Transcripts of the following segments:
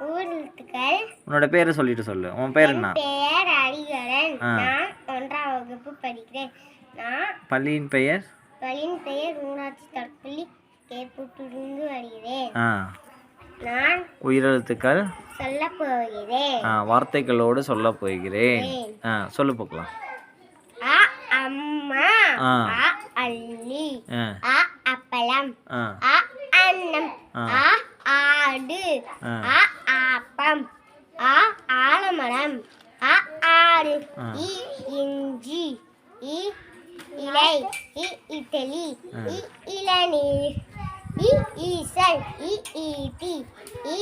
ஊரெழுத்துக்கள். உன்னோட பேரை சொல்லிட்டு சொல்லு. உன் பேர் என்ன? பெயர் அடிகரன். நான் 1ஆம் வகுப்பு படிக்கிறேன். நான் பள்ளியின் பெயர் ஊராட்சி தொடக்கப்பள்ளி கேப்பூட்டிலிருந்து வருகிறேன். நான் உயிரெழுத்துக்கள் சொல்ல போகிறேன். வார்த்தைகளோடு சொல்ல போகிறேன். சொல்லு போக்கலாம். அ அம்மா, அ அள்ளி, அ அப்பளம், அ அன்னம், அ ஆடு, அ ஆப்பம், அ ஆலமரம், அ ஆடு, இ இஞ்சி, இ இலை, இ இட்டலி, இ இளநீர், இ ஈசல், இ ஈட்டி, இ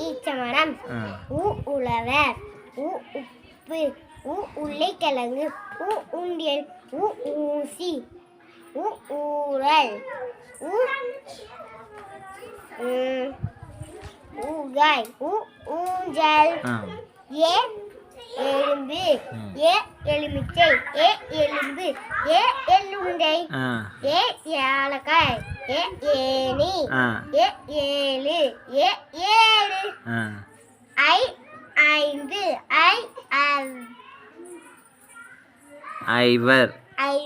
ஈச்சமரம், உ உழவர், உ உப்பு, உ உருளைக்கிழங்கு, உ உண்டியல், உ ஊசி, உ ஊரல், உ ஊகாய், உ ஊஞ்சல், ஏ எலும்பு, ஏ எலுமிச்சை, ஏ எலும்பு, ஏ எள்ளுண்டை, ஏ ஏலக்காய், ஏ ஏனி, ஏ ஏழு, ஏ ஏழு, ஐ ஐந்து, ஐ ஐவர், ஐ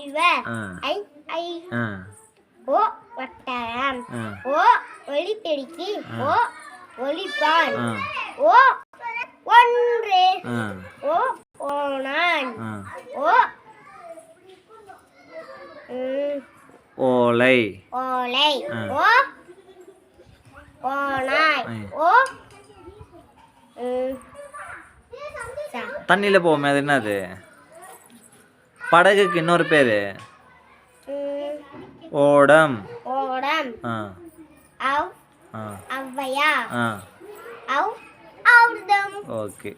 ஐ, ஓ வட்டாரம், ஓ ஒலிபெருக்கி, ஓ ஒலிப்பான், ஓ ஒன்று, ஓ ஓனான், ஓ ஓலை, ஓ ஓனாய், ஓ தண்ணியில போவோமே அது என்னது? படகுக்கு இன்னொரு பேரு ஓடம். ஔவையா, ஔ ஔதம். ஓகே.